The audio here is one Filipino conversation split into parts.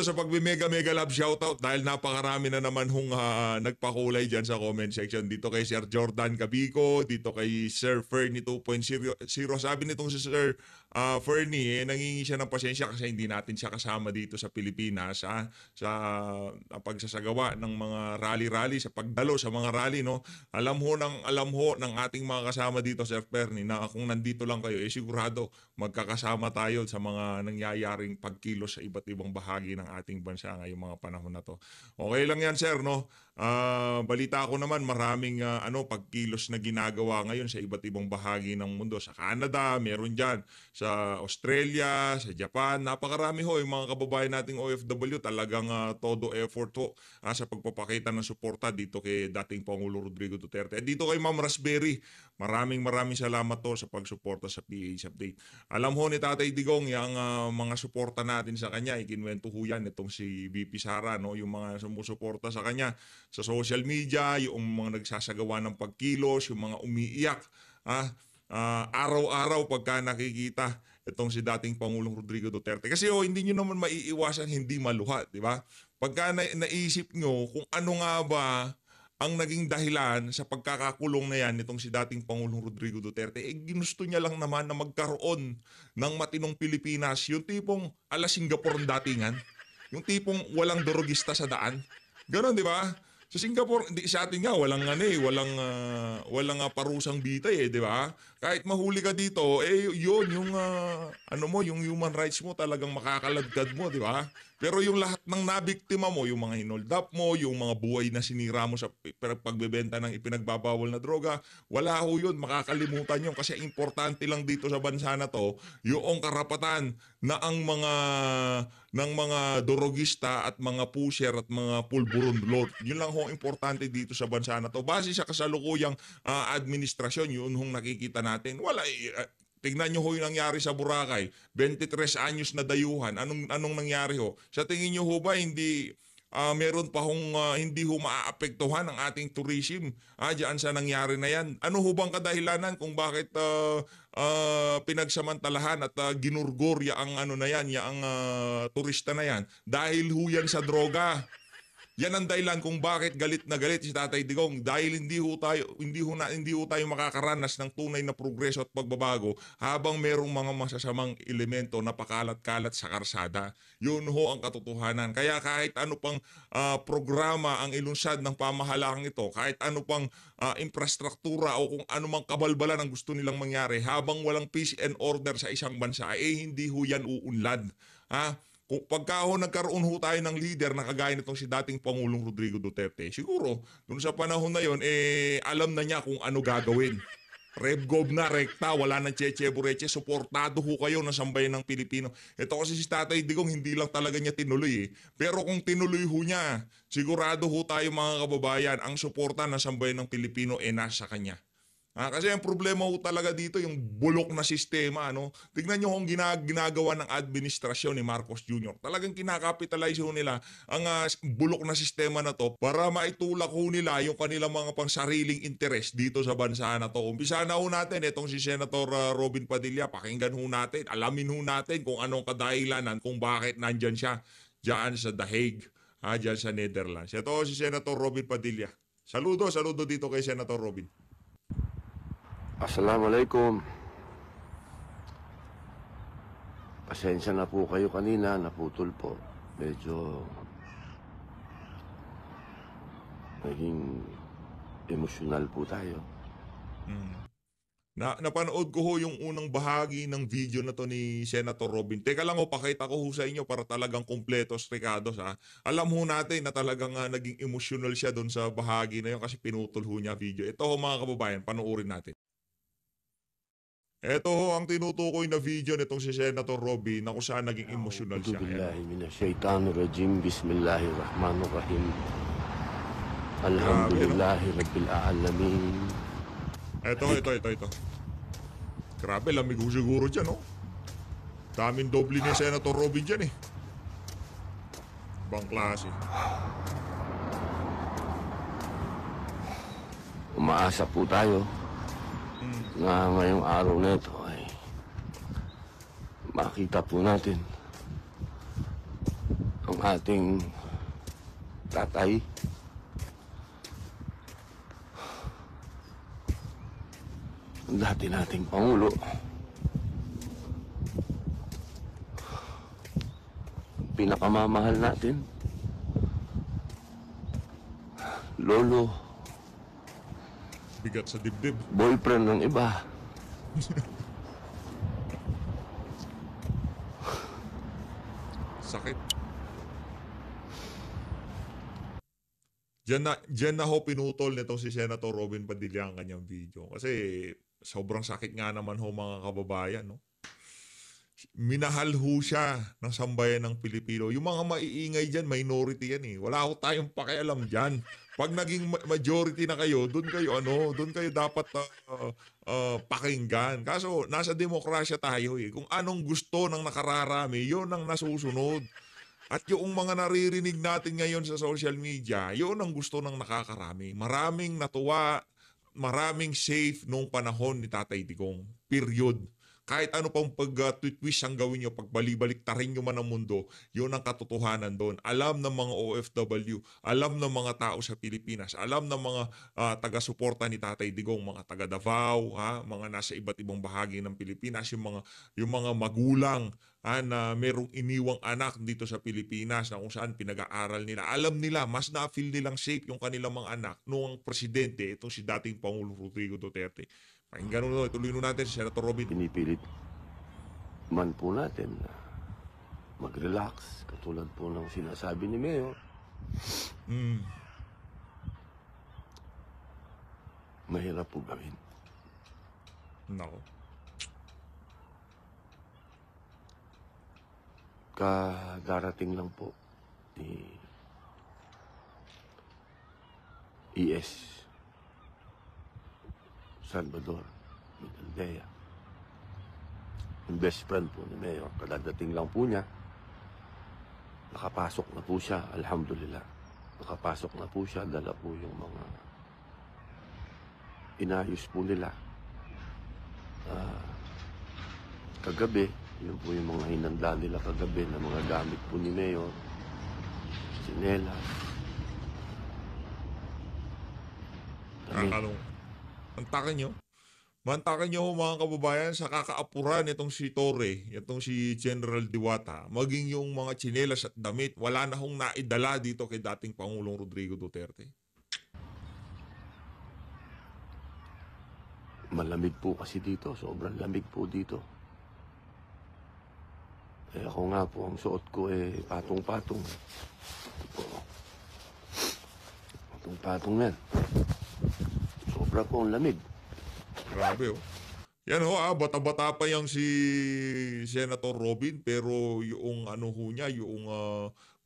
sa pagbi-mega love shoutout dahil napakarami na naman hong nagpakulay dyan sa comment section. Dito kay Sir Jordan Cabico, dito kay Sir Fernie 2.0. Sabi nitong si Sir Fernie, nangingi siya ng pasensya kasi hindi natin siya kasama dito sa Pilipinas sa pagsasagawa ng mga rally-rally, sa pagdalo sa mga rally. No? Alam ho ng ating mga kasama dito, Sir Fernie, na kung nandito lang kayo, sigurado magkakasama tayo sa mga nangyayaring pagkilos sa iba't ibang bahagi ng ating bansa ngayong mga panahon na to. Okay lang yan, sir, no? Balita ko naman maraming pagkilos na ginagawa ngayon sa iba't ibang bahagi ng mundo. Sa Canada, meron dyan. Sa Australia, sa Japan, napakarami ho yung mga kababayan nating OFW talagang todo effort ho sa pagpapakita ng suporta dito kay dating Pangulo Rodrigo Duterte. At dito kay Ma'am Raspberry, maraming salamat to sa pagsuporta sa PH Update. Alam ho ni Tatay Digong yung mga suporta natin sa kanya, ikinwento ho yan itong si VP Sara, no? Yung mga sumusuporta sa kanya sa social media, yung mga nagsasagawa ng pagkilos, yung mga umiiyak, araw-araw pagka nakikita itong si dating Pangulong Rodrigo Duterte. Kasi hindi nyo naman maiiwasan hindi maluha, di ba? Pagka naisip nyo kung ano nga ba ang naging dahilan sa pagkakakulong na yan nitong si dating Pangulong Rodrigo Duterte, ginusto niya lang naman na magkaroon ng matinong Pilipinas, yung tipong ala Singapore ang datingan, yung tipong walang dorogista sa daan. Ganon, di ba? Sa Singapore, sa atin nga, walang parusang bitay, di ba? Kahit mahuli ka dito, yun, yung yung human rights mo talagang makakaladkad mo, di ba? Pero yung lahat ng nabiktima mo, yung mga hinoldap mo, yung mga buhay na sinira mo sa pagbebenta ng ipinagbabawal na droga, wala ho yun, makakalimutan yun. Kasi importante lang dito sa bansa na to, yung karapatan na ang mga dorogista at mga pusher at mga pulburon lord. Yun lang ho importante dito sa bansa na to. Base sa kasalukuyang administrasyon, yun hong nakikita natin. Wala tingnan nyo ho yung nangyari sa Boracay. 23 anyos na dayuhan. Anong nangyari ho? Sa tingin nyo ho ba meron pa hong hindi ho maaapektuhan ang ating tourism diyan sa nangyari na yan? Ano ho bang kadahilanan kung bakit pinagsamantalahan at ginurgor ang turista na yan? Dahil ho yan sa droga. Yan ang dahilan kung bakit galit na galit si Tatay Digong, dahil hindi ho tayo makakaranas ng tunay na progreso at pagbabago habang merong mga masasamang elemento na pakalat-kalat sa karsada. Yun ho ang katotohanan. Kaya kahit ano pang programa ang ilunsad ng pamahalaan ito, kahit ano pang infrastruktura o kung ano mang kabalbalan ang gusto nilang mangyari, habang walang peace and order sa isang bansa, hindi ho yan uunlad. Kung pagka nagkaroon ho tayo ng leader na kagaya nitong si dating Pangulong Rodrigo Duterte, siguro, dun sa panahon na yon, alam na niya kung ano gagawin. Revgov na, rekta, wala nang cheche-bureche, suportado ho kayo ng sambayan ng Pilipino. Ito kasi si Tatay Digong, hindi lang talaga niya tinuloy. Pero kung tinuloy ho niya, sigurado ho tayo mga kababayan, ang suporta ng sambayan ng Pilipino nasa kanya. Kasi ang problema ho talaga dito yung bulok na sistema. Tignan nyo kung ginagawa ng administrasyon ni Marcos Jr. Talagang kinakapitalize ho nila ang bulok na sistema na to para maitulak ho nila yung kanilang mga pangsariling interes dito sa bansa na to. Umpisa na ho natin itong si Senator Robin Padilla. Pakinggan ho natin, alamin ho natin kung anong kadahilanan kung bakit nandyan siya dyan sa The Hague, dyan sa Netherlands. Ito si Senator Robin Padilla. Saludo dito kay Senator Robin. Assalamualaikum. Pasensya na po kayo kanina, naputol po. Medyo naging emosyonal po tayo. Napanood ko ho yung unang bahagi ng video na to ni Senator Robin. Teka lang pakita ko ho sa inyo para talagang kumpletos, Ricardo. Alam ho natin na talagang naging emosyonal siya doon sa bahagi na yun kasi pinutol ho niya video. Ito ho mga kababayan, panoorin natin. Ito ho ang tinutukoy na video nitong si Senator Robin na kung saan naging emosyonal siya. Billahi minasyaitanirrajim. Bismillahirrahmanirrahim. Alhamdulillahi Rabbil Alamin. Ito. Grabe, lamig ho siguro dyan, no? Daming doble ni Senator Robin dyan, Ibang klase. Umaasa po tayo na ngayong araw na ito ay makita po natin ang ating tatay. Ang dati nating Pangulo. Pinakamamahal natin. Lolo, Bigat sa dibdib. boyfriend ng iba. Sakit. Diyan na ho pinutol nitong si Senator Robin Padilla ang kanyang video. Kasi sobrang sakit nga naman ho mga kababayan, no? Minahal ho siya ng sambayan ng Pilipino. Yung mga maiingay dyan, minority yan eh. Wala ho tayong pakialam dyan. Pag naging majority na kayo, doon kayo dapat pakinggan. Kaso nasa demokrasya tayo eh. Kung anong gusto ng nakararami, yun ang nasusunod. At yung mga naririnig natin ngayon sa social media, yun ang gusto ng nakakarami. Maraming natuwa, maraming safe nung panahon ni Tatay Digong. Period. Kahit ano pang pag-twist ang gawin nyo, pagbalik-tarin nyo man ang mundo, yun ang katotohanan doon. Alam ng mga OFW, alam ng mga tao sa Pilipinas, alam ng mga taga-suporta ni Tatay Digong, mga taga Davao, mga nasa iba't ibang bahagi ng Pilipinas, yung mga magulang na merong iniwang anak dito sa Pilipinas na kung saan pinag-aaral nila. Alam nila, mas na-feel nilang safe yung kanilang mga anak noong presidente, itong si dating Pangulo Rodrigo Duterte. Pakinggan nyo, ituloy nyo natin si Senator Robin. Pinipilit man po natin na mag-relax, katulad po ng sinasabi ni Mayor. Mahirap po gawin. Nako. Kadarating lang po ni ES Salvador Mitaldea. Yung best friend po ni Mayor, kadadating lang po niya. Nakapasok na po siya, alhamdulillah. Nakapasok na po siya, dala po yung mga inayos po nila. Kagabi, yun po yung mga hinanda nila kagabi na mga gamit po ni Mayor. Sinelas. Kakalong. Mantakan nyo mga kababayan sa kakaapuran itong si Torre, itong si General Diwata, maging yung mga tsinelas at damit, wala na hong naidala dito kay dating Pangulong Rodrigo Duterte. Malamig po kasi dito, sobrang lamig po dito. Eh ako nga po, ang suot ko patong-patong. Ito po. Patong-patong yan. Sobra po ang lamig. Grabe oh. Yan ho bata-bata pa yang si Senator Robin pero yung ano ho niya, yung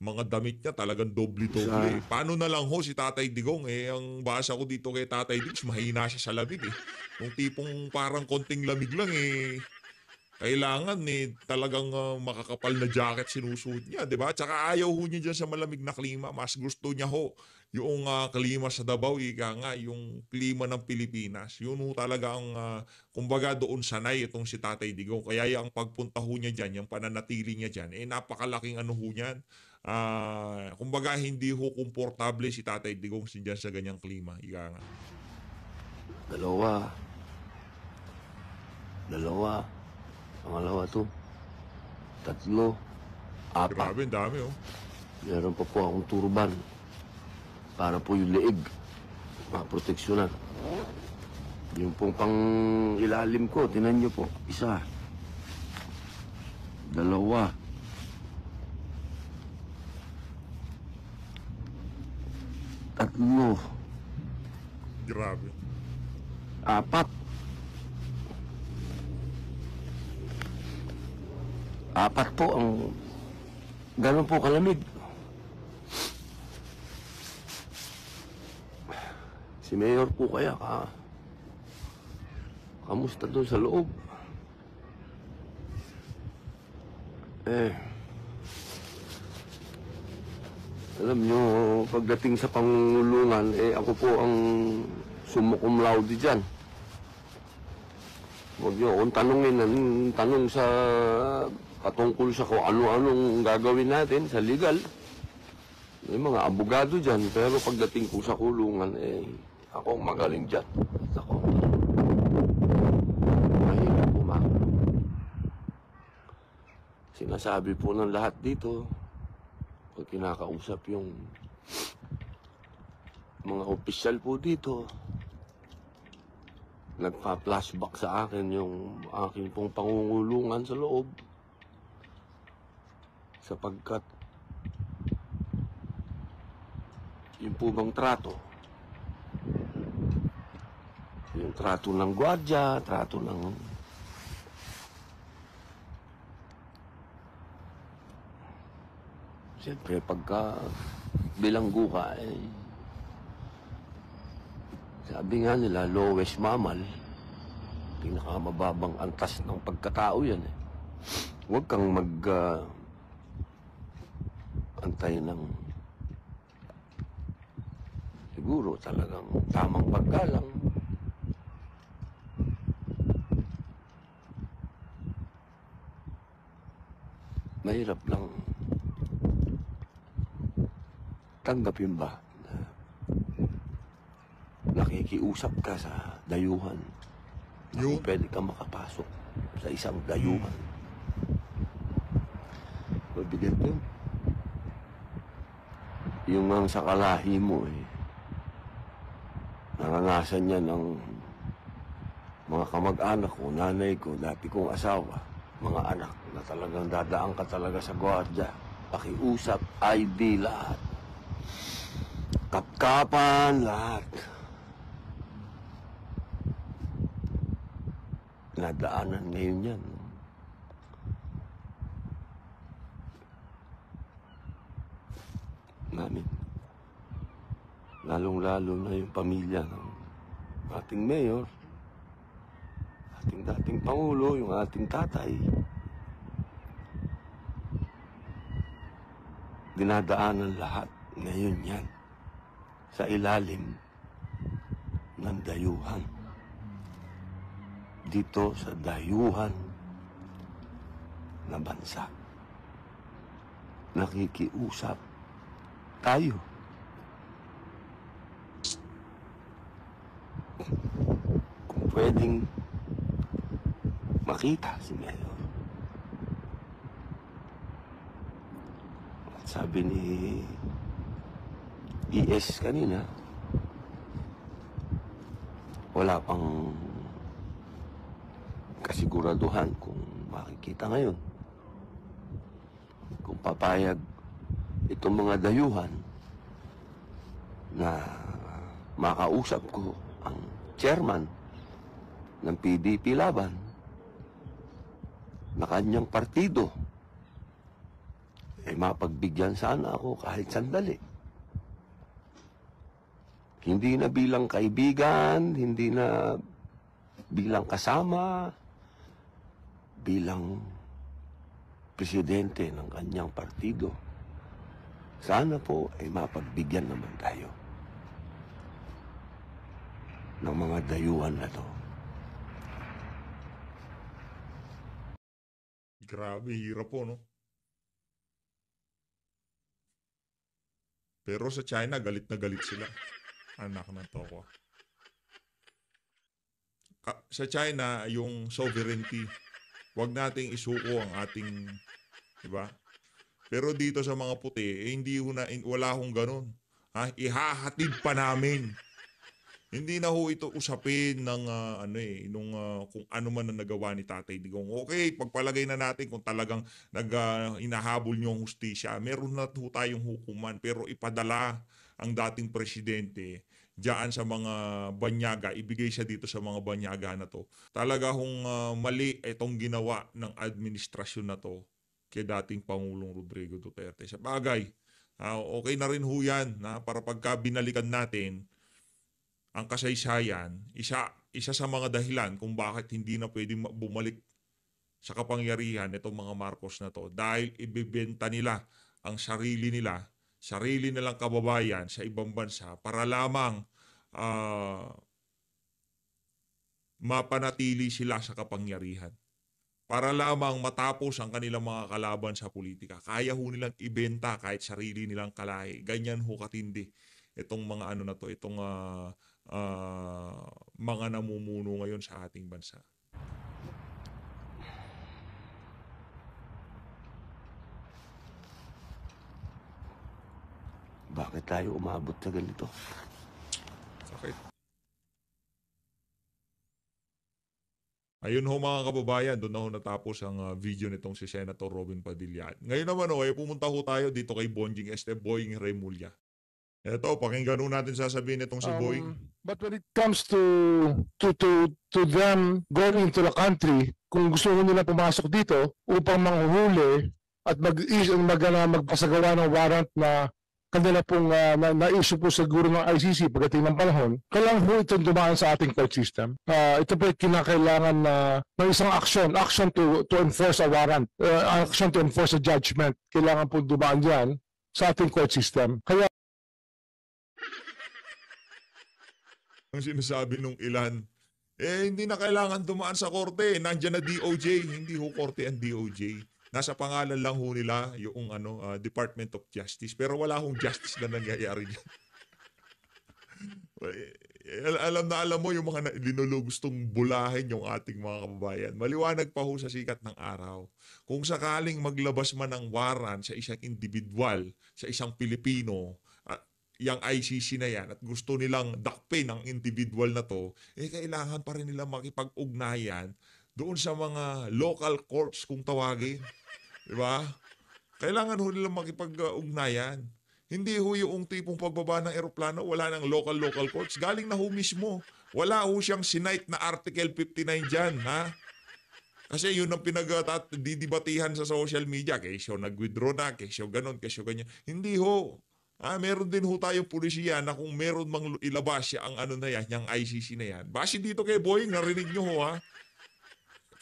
mga damit niya talagang doble-doble. Paano na lang ho si Tatay Digong ang basa ko dito kay Tatay Digong, mahina siya sa lamig eh. Yung tipong parang konting lamig lang kailangan talagang makakapal na jacket sinusuot niya, di ba? Tsaka ayaw ho niya dyan sa malamig na klima. Mas gusto niya ho yung klima sa Davao, yung klima ng Pilipinas. Yun ho talaga ang, kumbaga doon sanay itong si Tatay Digong. Kaya yung pagpunta ho niya dyan, yung pananatili niya dyan, napakalaking ano ho niyan. Kumbaga hindi ho komportable si Tatay Digong dyan sa ganyang klima. Dalawa. Pangalawa to. 3. 4. Grabe, dami oh. Meron pa po akong turban. Para po yung leeg. Maproteksyonan. Yung pong pang ilalim ko, tinan nyo po. 1. 2. 3. Grabe. 4. 4 po ang gano'n po kalamig. Si Mayor po kaya kamusta doon sa loob? Alam nyo, pagdating sa pangulungan, ako po ang sumukum laude dyan. Huwag nyo akong tanungin, tanong sa patungkol sa kung ano-anong gagawin natin sa legal. May mga abogado dyan, pero pagdating ko sa kulungan, ako ang magaling dyan. Ako, mahirap umakulong. Sinasabi po ng lahat dito, pag kinakausap yung mga opisyal po dito, nagpa-flashback sa akin yung aking pong pangungulungan sa loob. Sapagkat yung po bang trato, yung trato ng gwardiya, trato ng siyempre pagka bilanggo ka, sabi nga nila, lowest mammal, pinakamababang antas ng pagkatao yan. Huwag kang antay ng siguro talagang tamang paggalang. Mahirap lang tanggapin ba na nakikiusap ka sa dayuhan. Yun. Pwede kang makapasok sa isang dayuhan. Mabigat yun. Yung ang sa kalahi mo naranasan niya ng mga kamag-anak ko, nanay ko, dati kong asawa, mga anak na talagang dadaan ka talaga sa gwardiya. Pakiusap, ID, lahat. Kapkapan, lahat. Nadaanan ngayon yan. Namin. Lalong-lalo na yung pamilya ng ating mayor, ating dating pangulo, yung ating tatay. Dinadaanan lahat ngayon yan sa ilalim ng dayuhan. Dito sa dayuhan na bansa. Nakikiusap tayo. Kung pwedeng makita si Mayor. At sabi ni ES kanina, wala pang kasiguraduhan kung makikita ngayon. Kung papayag itong mga dayuhan na makausap ko ang chairman ng PDP Laban na kanyang partido, mapagbigyan sana ako kahit sandali. Hindi na bilang kaibigan, hindi na bilang kasama, bilang presidente ng kanyang partido. Sana po ay mapagbigyan naman tayo ng mga dayuhan na to. Grabe, hirap po, no? Pero sa China, galit na galit sila. Anak ng toko. Sa China, yung sovereignty, wag nating isuko ang ating, di ba? Pero dito sa mga puti, hindi wala hong ganun. Ihahatid pa namin. Hindi na ho ito usapin ng kung ano man ang nagawa ni Tatay Digong. Okay, pagpalagay na natin kung talagang inahabol niyo ang hustisya, meron na ho tayong hukuman, pero ipadala ang dating presidente diyan sa mga banyaga, ibigay siya dito sa mga banyaga na to. Talaga hong mali itong ginawa ng administrasyon na to kay dating Pangulong Rodrigo Duterte. Sa bagay, okay na rin ho yan para pagka binalikan natin ang kasaysayan, isa sa mga dahilan kung bakit hindi na pwedeng bumalik sa kapangyarihan itong mga Marcos na to dahil ibebenta nila ang sarili nilang kababayan sa ibang bansa para lamang mapanatili sila sa kapangyarihan. para lamang matapos ang kanilang mga kalaban sa politika. Kaya ho nilang ibenta kahit sarili nilang kalahi. Ganyan ho katindi itong mga ano na to, itong mga namumuno ngayon sa ating bansa. Bakit tayo umabot sa ganito? Sakit. Ayun ho mga kababayan, doon na ho natapos ang video nitong si Senator Robin Padilla. Ngayon naman ho, pumunta ho tayo dito kay Bonjing Boying Remulla. Eto, pakinggan ho natin sasabihin nitong si Boying. But when it comes to them going into the country, kung gusto nila pumasok dito upang manghuhuli at magpasagawa ng warrant na kanila pong na-issue po siguro ng ICC pagdating ng panahon, kailangan po itong dumaan sa ating court system. Ito po ay kinakailangan ng isang action to enforce a warrant, action to enforce a judgment. Kailangan po dumaan yan sa ating court system. Kaya Ang sinasabi nung ilan, hindi na kailangan dumaan sa korte. Nandiyan na DOJ. Hindi ho korte ang DOJ. Nasa pangalan lang ho nila yung Department of Justice. Pero wala hong justice na nangyayari dyan. Alam mo yung mga linulugustong bulahin yung ating mga kababayan. Maliwanag pa ho sa sikat ng araw. Kung sakaling maglabas man ng warrant sa isang individual, sa isang Pilipino, yung ICC na yan at gusto nilang dakpin ang individual na to, kailangan pa rin nila makipag-ugnayan doon sa mga local courts kung tawagin. Diba? Kailangan ho nilang makipag-ugnayan. Hindi ho yung tipong pagbaba ng eroplano, wala ng local courts. Galing na ho mismo. Wala ho siyang sinight na Article 59 dyan, ha? Kasi yun ang didibatihan sa social media. Kesyo nag-withdraw na, kesyo ganon, kesyo ganyan. Hindi ho. Meron din ho tayong pulisiya na kung meron mang ilabas siya ang ano na yan, yung ICC na yan. Base dito kay Boying, narinig nyo ho, ha?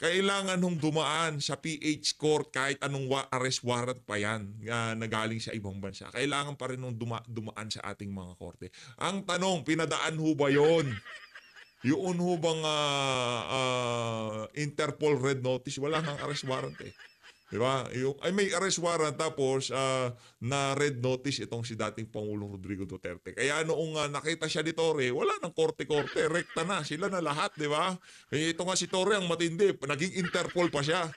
Kailangan hong dumaan sa PH court kahit anong arrest warrant pa yan na galing sa ibang bansa. Kailangan pa rin hong dumaan sa ating mga korte. Ang tanong, pinadaan ho ba yun? Yun ho bang Interpol Red Notice? Wala kang arrest warrant eh. Diba? May arrest warrant tapos na red notice itong si dating Pangulong Rodrigo Duterte. Kaya noong nakita siya ni Torre, wala nang korte-korte, rekta na. Sila na lahat, di ba? Ito nga si Torre ang matindi, naging Interpol pa siya.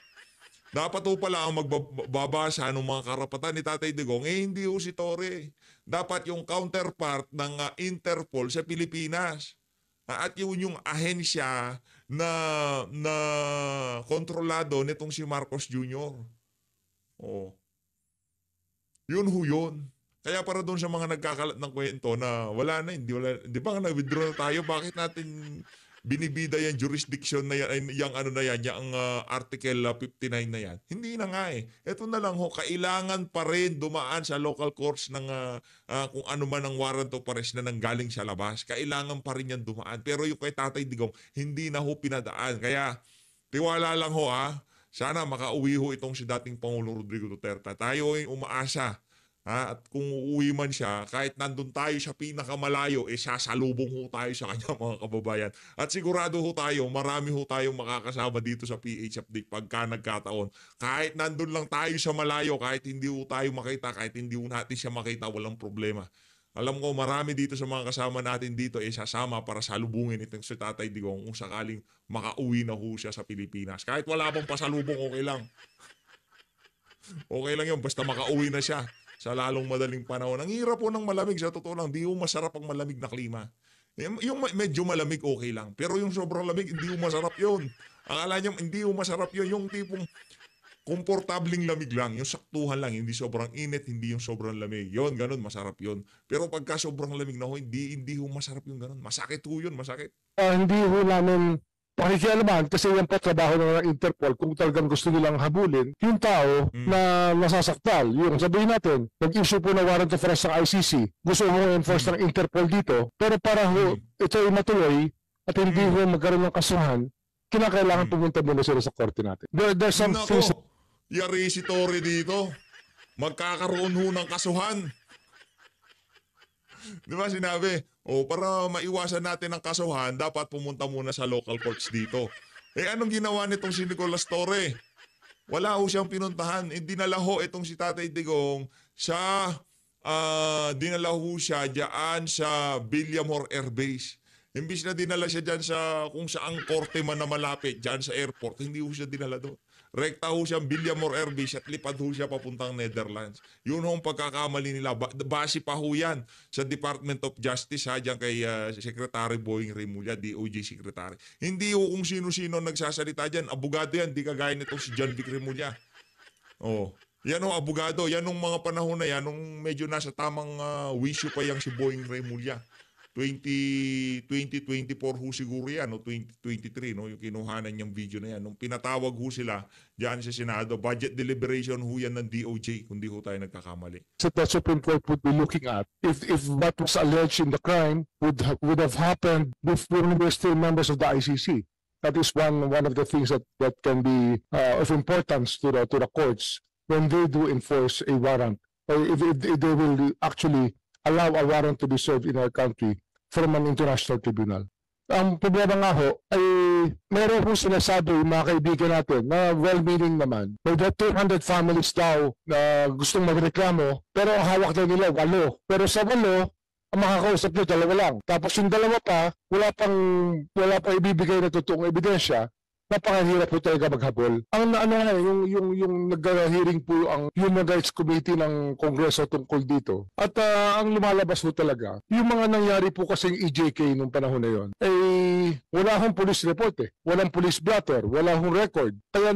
Dapat ho pala ang magbabasa ng mga karapatan ni Tatay Digong, hindi ho si Torre. Dapat yung counterpart ng Interpol sa Pilipinas. At yun yung ahensya na kontrolado nitong si Marcos Jr. Oh. Yun ho yun. Kaya para doon sa mga nagkakalat ng kwento na wala na, di ba nga na-withdraw na tayo, bakit natin binibida yung jurisdiction na yan, yung ano na yan, yung Article 59 na yan. Hindi na nga eh. Ito na lang ho, kailangan pa rin dumaan sa local courts ng kung ano man ang warrant of arrest na nanggaling sa labas. Kailangan pa rin yan dumaan. Pero yung kay Tatay Digong, hindi na ho pinadaan. Kaya tiwala lang ho sana makauwi ho itong si dating Pangulong Rodrigo Duterte. Tayo ay umaasa. At kung uuwi man siya, kahit nandun tayo sa pinakamalayo, sasalubong ho tayo sa kanya mga kababayan. At sigurado ho tayo, marami ho tayong makakasama dito sa PH Update pagka nagkataon. Kahit nandun lang tayo sa malayo, kahit hindi ho tayo makita, kahit hindi ho natin siya makita, walang problema. Alam ko marami dito sa mga kasama natin dito sasama para salubungin itong si Tatay Digong kung sakaling makauwi na ho siya sa Pilipinas. Kahit wala pang pasalubong, okay lang. Okay lang yun, basta makauwi na siya sa lalong madaling panahon. Ang hirap po ng malamig, sa totoo lang, di ho masarap ang malamig na klima. Yung medyo malamig, okay lang. Pero yung sobrang lamig, hindi ho masarap yun. Akala nyo, hindi ho masarap yun. Yung tipong komportabling lamig lang. Yung saktuhan lang, hindi sobrang init, hindi yung sobrang lamig. Yun, ganun, masarap yun. Pero pagka sobrang lamig na ho, hindi ho masarap yung ganun. Masakit ho yun, masakit. Hindi ho namin pakikialaman kasi yan po trabaho ng Interpol kung talagang gusto nilang habulin yung tao na nasasaktal. Yung sabihin natin, nag-issue po na warrant of arrest ng ICC, gusto mo enforce ng Interpol dito, pero para ho ito ay matuloy at hindi ho magkaroon ng kasuhan, kinakailangan pumunta muna sila sa korte natin. There's some things... Yari si Torre dito. Magkakaroon ho ng kasuhan. Di ba sinabi? Para maiwasan natin ang kasuhan, dapat pumunta muna sa local courts dito. Eh anong ginawa nitong si Nicolas Torre? Wala ho siyang pinuntahan. Dinala ho itong si Tatay Digong sa dinala ho siya diyan sa Villamor Air Base. Imbis na dinala siya diyan sa kung saang korte man na malapit diyan sa airport, hindi ho siya dinala doon. Rekta ho siya Villamor Air Base at lipad ho siya papuntang Netherlands. Yun ho ang pagkakamali nila. Base pa ho yan sa Department of Justice ha, diyan kay Secretary Boying Remulla, DOJ Secretary. Hindi ho kung sino-sino nagsasalita diyan. Abogado yan, di kagaya nitong si John Vic Remulla. Oh, yan o abogado, yan nung mga panahon na yan, nung medyo nasa tamang wisyo pa yang si Boying Remulla. 2024 ho siguro yan, no? 2023, no? Yung kinuhanan niyang video na yan. Nung pinatawag ho sila diyan sa Senado, budget deliberation ho yan ng DOJ, kung di ho tayo nagkakamali. So the Supreme Court would be looking at if what was alleged in the crime would have happened before we were still members of the ICC. That is one of the things that can be of importance to the courts when they do enforce a warrant, or if they will actually allow a warrant to be served in our country from an international tribunal. Ang problema nga ho ay meron ho sinasabi yung mga kaibigan natin na well-meaning naman. May 200 families daw na gustong magreklamo pero ang hawak daw nila 8. Pero sa 8, ang makakausap nyo 2 lang. Tapos yung 2 pa, wala pang ibibigay na totoong ebidensya. Napakahirap po talaga maghabol. Ang yung nag-hearing po ang Human Rights Committee ng Kongreso tungkol dito. At ang lumalabas po talaga, yung mga nangyari po kasing EJK nung panahon na yon, eh wala hong police report eh. Walang police blotter, wala hong record. Kaya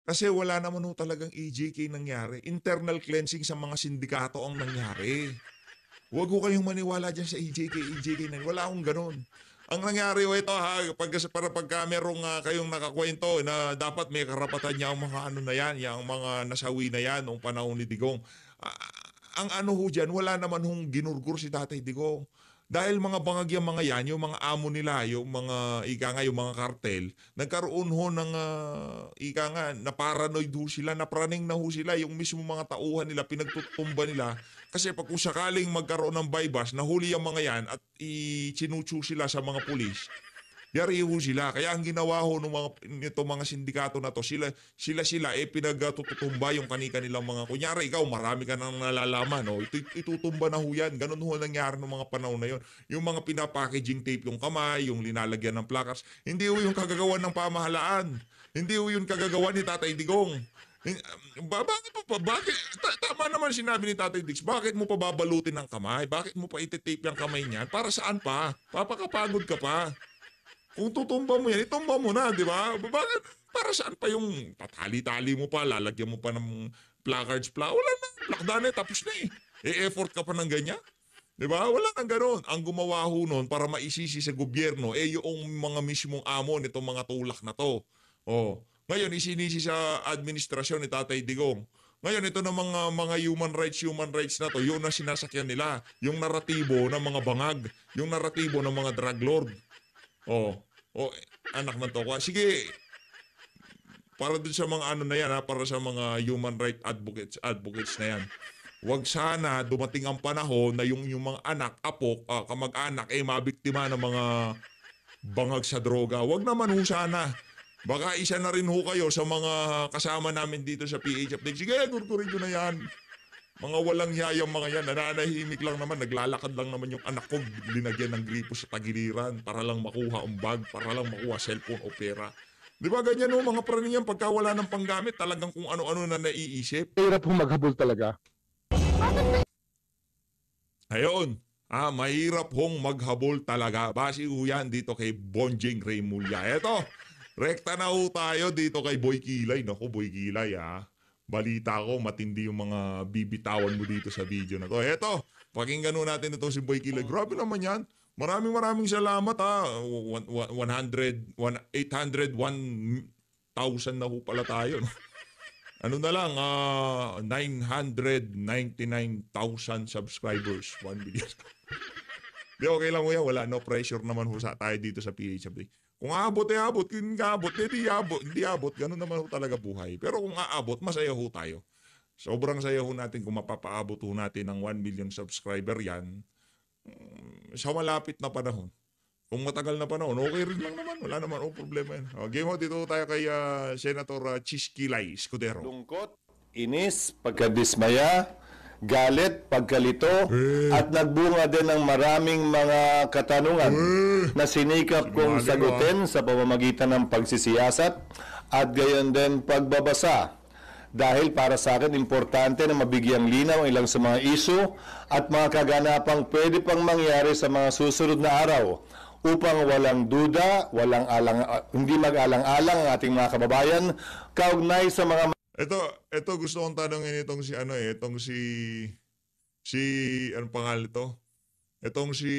Kasi wala naman ho talagang EJK nangyari. Internal cleansing sa mga sindikato ang nangyari. Huwag ho kayong maniwala dyan sa EJK na. Wala akong ganun. Ang nangyari ho ito ha, pagka merong kayong nakakwento na dapat may karapatan niya ang mga ano na yan, yung mga nasawi na yan noong panahon ni Digong. Ang ano ho dyan, wala naman hong ginurgur si Tatay Digong. Dahil mga bangag yung mga yan, yung mga amo nila, yung mga yung mga kartel, nagkaroon ho ng na-paranoid ho sila, napraning na ho sila, yung mismo mga tauhan nila, pinagtutumba nila. Kasi pag kung sakaling magkaroon ng bypass, nahuli yung mga yan at isinutsu sila sa mga pulis, yari ho sila. Kaya ang ginawa ho ng mga sindikato na to, sila pinagtutumba yung kanilang mga, kunyari ikaw, marami ka nang nalalaman, no? Itutumba na ho yan. Ganun ho nangyari ng mga panahon na yon. Yung mga pinapackaging tape yung kamay, yung linalagyan ng placards, hindi ho yung kagagawan ng pamahalaan. Hindi ho yung kagagawan ni Tatay Digong. Bakit? Tama naman sinabi ni Tatay Diggs, bakit mo pa babalutin ng kamay? Bakit mo pa ititape yung kamay niyan? Para saan pa? Papakapagod ka pa. Kung tutumba mo yan, itumba mo na, di ba? Bakit? Para saan pa yung tatali-tali mo pa, lalagyan mo pa ng placards, wala na, plakdan eh, tapos na eh. E-effort ka pa ng ganyan. Di ba? Wala nang gano'n. Ang gumawa ho nun para maisisi sa gobyerno, yung mga mismong amo nitong mga tulak na to. Oh. Ngayon, isinisi sa administrasyon ni Tatay Digong. Ngayon, ito na mga human rights na to, yun na sinasakyan nila. Yung naratibo ng mga bangag, yung naratibo ng mga drug lord. Anak ng tokwa. Sige, para dun sa mga ano na yan, para sa mga human rights advocates na yan. Huwag sana dumating ang panahon na yung mga anak, apo, kamag-anak, mabiktima ng mga bangag sa droga. Huwag naman ho sana. Baka isa na rin ho kayo sa mga kasama namin dito sa PH Update. Sige, gurgurin nyo na yan. Mga walang hiyayang mga yan, nananahimik lang naman, naglalakad lang naman yung anak ko, linagyan ng gripo sa tagiliran para lang makuha ang bag, para lang makuha cellphone o pera. Di ba ganyan ho, mga praning yan, pagka wala ng panggamit, talagang kung ano-ano na naiisip. Hirap hong maghabol talaga. Ayun, mahirap hong maghabol talaga. Base ho yan dito kay Bonjing Remulla. Eto, rekta na ho tayo dito kay Boy Kilay. Naku, Boy Kilay balita ko, matindi yung mga bibitawan mo dito sa video na to. Eto, pakinggan natin ito si Boy Kilay. Grabe naman yan. Maraming salamat 801,000 na ho pala tayo. No? Ano na lang, 999,000 subscribers. 1 million. Di okay lang ho yan. Wala, no pressure naman ho sa tayo dito sa PHFD. Kung aabot, abot. Kung aabot, hindi abot. Ganun naman ho talaga buhay. Pero kung aabot, masaya ho tayo. Sobrang saya ho natin kung mapapaabot ho natin ng 1 million subscriber yan sa malapit na panahon. Kung matagal na panahon, okay rin lang naman. Wala naman problema yan. Game out, dito tayo kay Senator Chis Kilay Escudero. Lungkot, inis, pagkadismaya, galit, pagkalito, at nagbunga din ng maraming mga katanungan na sinikap kong sagutin sa pamamagitan ng pagsisiyasat at gayon din pagbabasa. Dahil para sa akin, importante na mabigyang linaw ang ilang sa mga isyu at mga kaganapang pwede pang mangyari sa mga susunod na araw upang walang duda, hindi mag-alang-alang ang ating mga kababayan kaugnay sa mga Ito gusto kong tanongin itong si anong pangalan ito? Itong si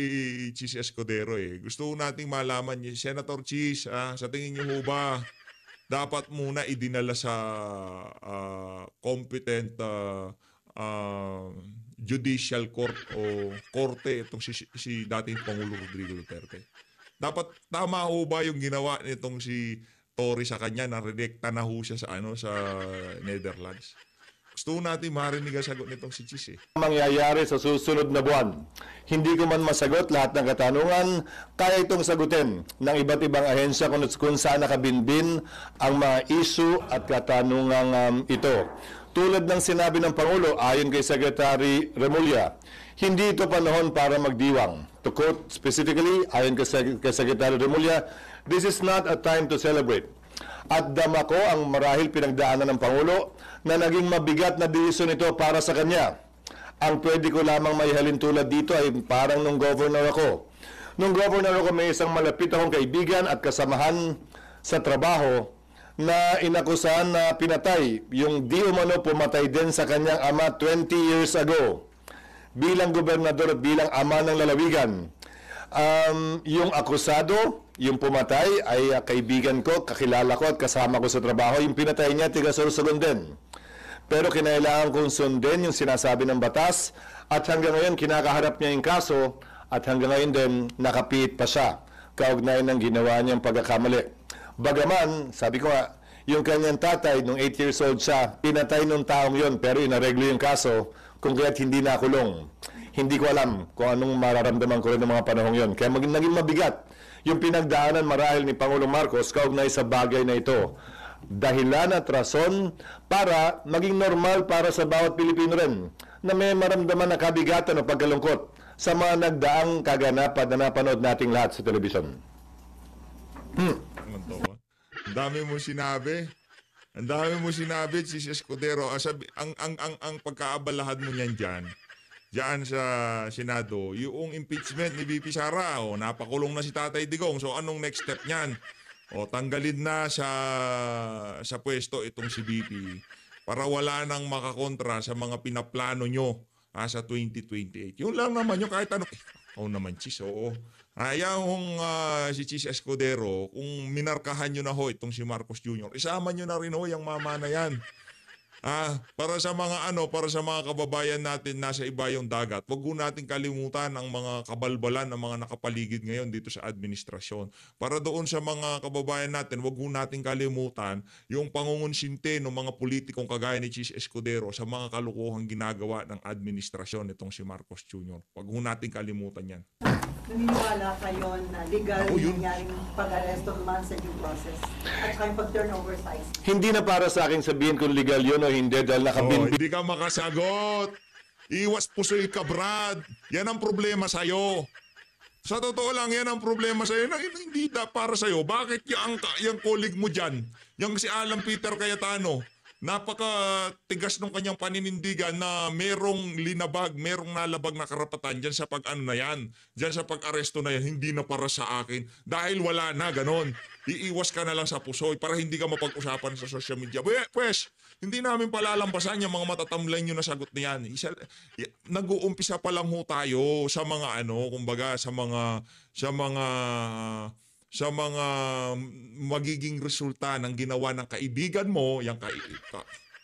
Chis Escudero Gusto ko nating malaman niya, Senator Chis, sa tingin niyo ho ba dapat muna idinala sa competent judicial court o korte itong si dating Pangulo Rodrigo Duterte? Dapat tama ho ba yung ginawa nitong si Tory sa kanya na redekta na ho siya sa Netherlands? Gusto natin marinig ang sagot nitong si Chis mangyayari sa susunod na buwan. Hindi ko man masagot lahat ng katanungan, kaya itong sagutin ng iba't ibang ahensya kung saan nakabinbin ang mga issue at katanungang ito. Tulad ng sinabi ng Pangulo ayon kay Secretary Remulla, hindi ito panahon para magdiwang. To quote specifically, ayon kay Secretary Remulla, this is not a time to celebrate. At dama ko ang marahil pinagdaanan ng Pangulo na naging mabigat na desisyon ito para sa kanya. Ang pwede ko lamang maihalin tulad dito ay parang nung governor ako. Nung governor ako, may isang malapit akong kaibigan at kasamahan sa trabaho na inakusahan na pinatay. Yung di umano pumatay din sa kanyang ama 20 years ago. Bilang gobernador at bilang ama ng lalawigan. Yung akusado, yung pumatay ay kaibigan ko, kakilala ko at kasama ko sa trabaho. Yung pinatay niya, tiga Sorsogon din. Pero kinailangan kong sundin yung sinasabi ng batas at hanggang ngayon kinakaharap niya yung kaso at hanggang ngayon din nakapit pa siya kaugnay ng ginawa niyang pagkakamali. Bagaman, sabi ko nga, yung kanyang tatay, nung 8 years old siya, pinatay nung taong yon pero inareglo yung kaso kung kaya't hindi nakulong. Hindi ko alam kung anong mararamdaman ko rin ng mga panahong yon. Kaya naging mabigat yung pinagdaanan marahil ni Pangulong Marcos kaugnay sa bagay na ito. Dahilan at rason para maging normal para sa bawat Pilipino rin na may maramdaman na kabigatan o pagkalungkot sa mga nagdaang kaganapan na napanood nating lahat sa telebisyon. Ang dami mo sinabi. Ang dami mo sinabi, si Escudero. Ang pagkaabalahan mo niyan diyan sa Senado, yung impeachment ni VP Sara, napakulong na si Tatay Digong. So anong next step niyan? Tanggalin na sa pwesto itong si VP para wala nang makakontra sa mga pinaplano nyo sa 2028. Yun lang naman yung kahit ano. Naman, Chis, oo. Ayang si Chis Escudero, kung minarkahan nyo na ho itong si Marcos Jr., isama nyo na rin ho yung mama na yan. Para sa mga kababayan natin nasa ibayong dagat, wag ho natin kalimutan ang mga kabalbalan ng mga nakapaligid ngayon dito sa administrasyon. Para doon sa mga kababayan natin, wag ho natin kalimutan yung pangungunsinte ng mga politikong kagaya ni Chis Escudero sa mga kalukuhang ginagawa ng administrasyon nitong si Marcos Jr. Wag ho natin kalimutan yan. Naniniwala kayo na legal yung nangyaring pag-aresto naman sa due process at saka yung pag-turnover size? Hindi na para sa akin sabihin kung legal yun o hindi dahil nakabinbin. Hindi ka makasagot. Iwas pusoy ka, Brad. Yan ang problema sa'yo. Sa totoo lang, yan ang problema sa'yo. Hindi para sa'yo. Bakit yung colleague mo dyan, yung si Alan Peter Cayetano, napaka-tigas ng kanyang paninindigan na merong linabag, merong nalabag na karapatan dyan sa na yan. Dyan sa pag-aresto na yan, hindi na para sa akin. Dahil wala na, ganon. Iiwas ka na lang sa pusoy para hindi ka mapag-usapan sa social media. Pues, hindi namin palalampasan yung mga matatamlay nyo na sagot na yan. Nag-uumpisa pa lang ho tayo sa mga kumbaga, sa mga magiging resulta ng ginawa ng kaibigan mo, yung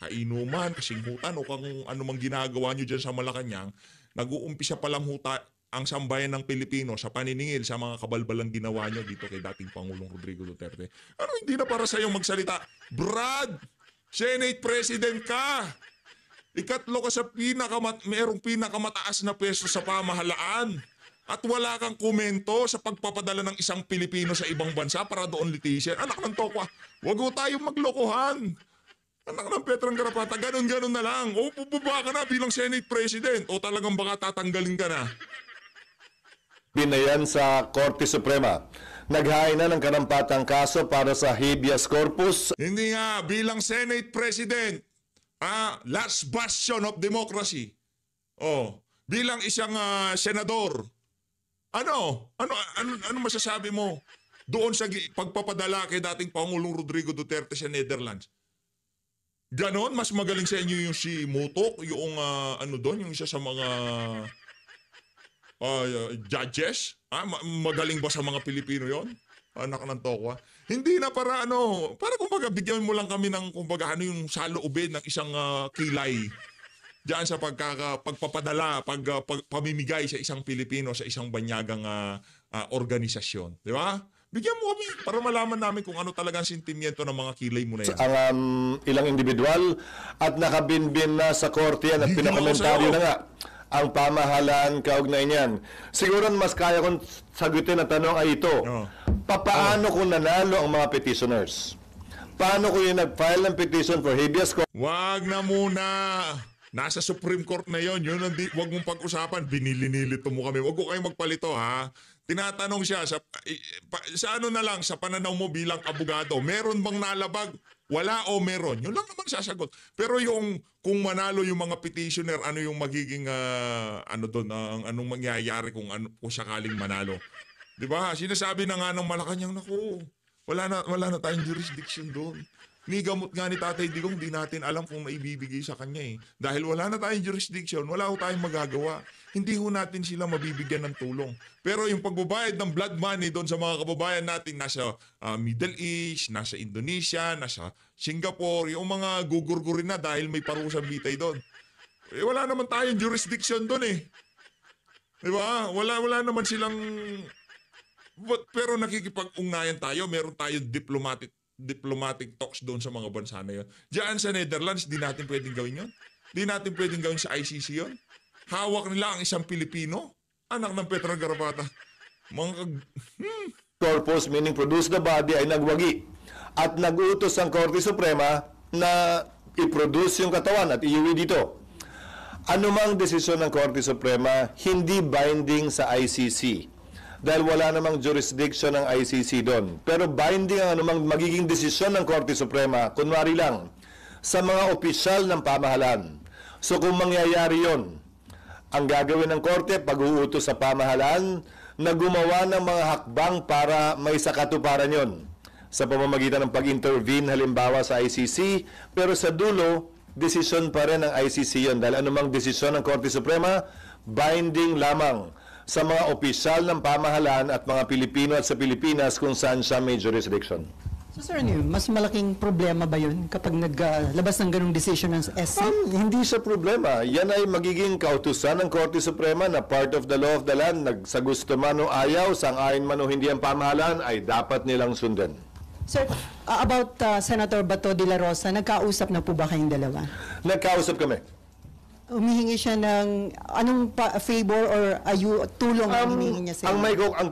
kainuman, kasinghutan o kung ano mang ginagawa nyo dyan sa Malacanang, nag-uumpisa pa lang ang sambayan ng Pilipino sa paniningil sa mga kabalbalang ginawa nyo dito kay dating Pangulong Rodrigo Duterte. Hindi na para sa'yo magsalita. Brad, Senate President ka! Ikatlo ka sa merong pinakamataas na pwesto sa pamahalaan. At wala kang komento sa pagpapadala ng isang Pilipino sa ibang bansa para doon litisin. Anak ng tokwa, wag ho tayong maglokohan. Anak ng Petrang Garapata, ganun-ganun na lang. O bubaba ka na bilang Senate President o talagang baka tatanggalin ka na. Binayan sa Korte Suprema. Naghain na ng karampatang kaso para sa habeas corpus. Hindi nga, bilang Senate President, last bastion of democracy. Oh, bilang isang senador, ano masasabi mo doon sa pagpapadala kay dating Pangulong Rodrigo Duterte sa Netherlands? Ganon, mas magaling sa inyo yung si Mutok, yung yung isa sa mga judges? Magaling ba sa mga Pilipino yon? Anak ng tokwa. Hindi na para para kumbaga bigyan mo lang kami ng kumbaga yung saloobin ng isang kilay. Diyan sa pagpapadala, pamimigay sa isang Pilipino sa isang banyagang organisasyon. Di ba? Bigyan mo kami para malaman namin kung ano talagang sentimiento ng mga kilay mo na yan. Ang ilang individual at nakabinbin na sa korte yan at Hindi pinakomentaryo ako na nga ang pamahalaan kaugnay niyan. Siguro mas kaya kong sagutin na tanong ay ito. Papaano kung nanalo ang mga petitioners? Paano kung yung nag-file ng petition for habeas corpus? Wag na muna. Nasa Supreme Court na yon. Yun ang wag mong pag-usapan. Binili-nilito mo kami. Wag ko kayong magpalito, ha? Tinatanong siya sa ano na lang, sa pananaw mo bilang abogado, meron bang nalabag? Wala o meron? Yun lang naman sasagot. Pero yung kung manalo yung mga petitioner, ano yung magiging anong mangyayari kung sakaling manalo? 'Di ba? Sinasabi na nga ng Malacanang, naku, wala na tayong jurisdiction doon. Nigamot nga ni Tatay Digong, di natin alam kung maibibigay sa kanya eh. Dahil wala na tayong jurisdiction, wala ho tayong magagawa. Hindi ho natin sila mabibigyan ng tulong. Pero yung pagbabayad ng blood money doon sa mga kababayan natin nasa Middle East, nasa Indonesia, nasa Singapore, yung mga gugurgurin na dahil may parusang bitay doon. Eh, wala naman tayong jurisdiction doon eh. Diba? Wala naman silang... Pero nakikipag-ugnayan tayo, meron tayong diplomatic talks doon sa mga bansa na yun. Diyan sa Netherlands, di natin pwedeng gawin yun. Di natin pwedeng gawin sa ICC yun. Hawak nila ang isang Pilipino, anak ng Petrang Garapata. Corpus, meaning produce the body, ay nagwagi. At nag-utos ang Korte Suprema na i-produce yung katawan at iuwi dito. Anumang desisyon ng Korte Suprema, hindi binding sa ICC. Dahil wala namang jurisdiction ng ICC doon. Pero binding ang anumang magiging desisyon ng Korte Suprema, kunwari lang, sa mga opisyal ng pamahalaan. So kung mangyayari yon, ang gagawin ng Korte, pag-uutos sa pamahalaan, na gumawa ng mga hakbang para may sakatuparan yon. Sa pamamagitan ng pag-intervene halimbawa sa ICC, pero sa dulo, desisyon pa rin ng ICC yon. Dahil anumang desisyon ng Korte Suprema, binding lamang sa mga opisyal ng pamahalaan at mga Pilipino at sa Pilipinas kung saan siya may jurisdiction. So sir, mas malaking problema ba yun kapag naglabas ng ganung decision ng SC? Hindi sa problema. Yan ay magiging kautusan ng Korte Suprema na part of the law of the land. Sa gusto man o ayaw, sang-ayon man o hindi ang pamahalaan, ay dapat nilang sundan. Sir, about Senator Bato de la Rosa, nagkausap na po ba kayong dalawa? Nagkausap kami. Humihingi siya ng anong favor or tulong ang hinihingi niya sa inyo? Ang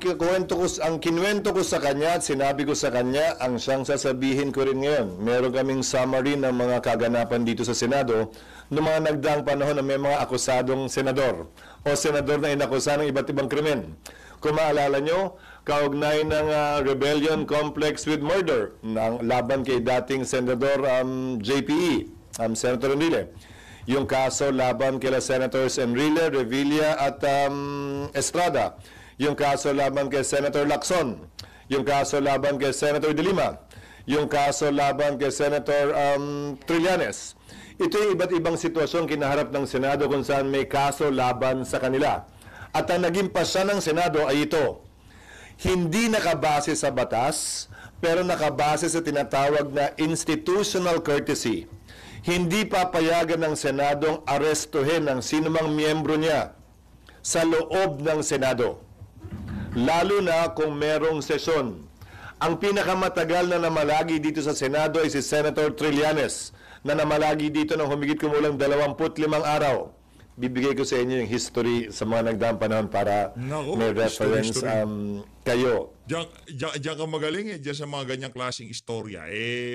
kinuwento ko sa kanya at sinabi ko sa kanya, ang siyang sasabihin ko rin ngayon. Meron kaming summary ng mga kaganapan dito sa Senado noong mga nagdaang panahon na may mga akusadong senador o senador na inakusa ng iba't ibang krimen. Kung maalala nyo, kaugnay ng rebellion complex with murder ng laban kay dating Senador JPE, Senator Enrile. Yung kaso laban kila Senators Enrile, Revilla at Estrada. Yung kaso laban kay Senator Lacson. Yung kaso laban kay Senator De Lima. Yung kaso laban kay Senator Trillanes. Ito yung iba't ibang sitwasyon kinaharap ng Senado kung saan may kaso laban sa kanila. At ang naging pasya ng Senado ay ito. Hindi nakabase sa batas, pero nakabase sa tinatawag na institutional courtesy. Hindi papayagan ng Senadong arestuhin ang sinumang miyembro niya sa loob ng Senado. Lalo na kung merong sesyon. Ang pinakamatagal na namalagi dito sa Senado ay si Senator Trillanes na namalagi dito ng humigit kumulang 25 araw. bibigay ko sa inyo yung history sa mga nagdaang panahon para Nako, may history, reference history. kayo. Diyan ka magaling diyan sa mga ganyang klaseng istorya.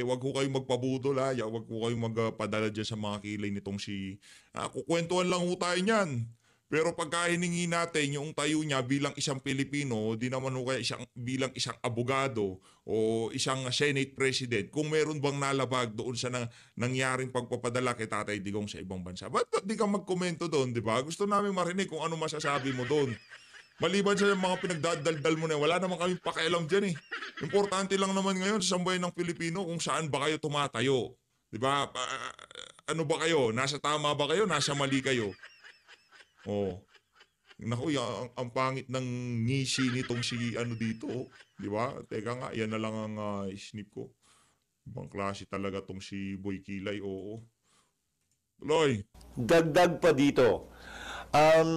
Wag ko kayong magpabudol ha. Wag ko kayong magpadala diyan sa mga kilay nitong si... kukwentuhan lang ho tayo niyan. Pero pagka hiningi natin yung tayo niya bilang isang Pilipino, di naman ho kaya bilang isang abogado o isang Senate President, kung meron bang nalabag doon sa nangyaring pagpapadala kay Tatay Digong sa ibang bansa. Ba't di ka magkomento doon, di ba? Gusto namin marinig kung ano masasabi mo doon. Maliban sa mga pinagdadaldal mo na, wala naman kami pakialam dyan eh. Importante lang naman ngayon sa sambayan ng Pilipino kung saan ba kayo tumatayo. Di ba? Ano ba kayo? Nasa tama ba kayo? Nasa mali kayo? Oh. Naku, ang pangit ng ngisi nitong si ano dito. Di ba? Teka nga, yan na lang ang snip ko. Ibang klase talaga tong si Boy Kilay. Oo. Tuloy. Dagdag pa dito,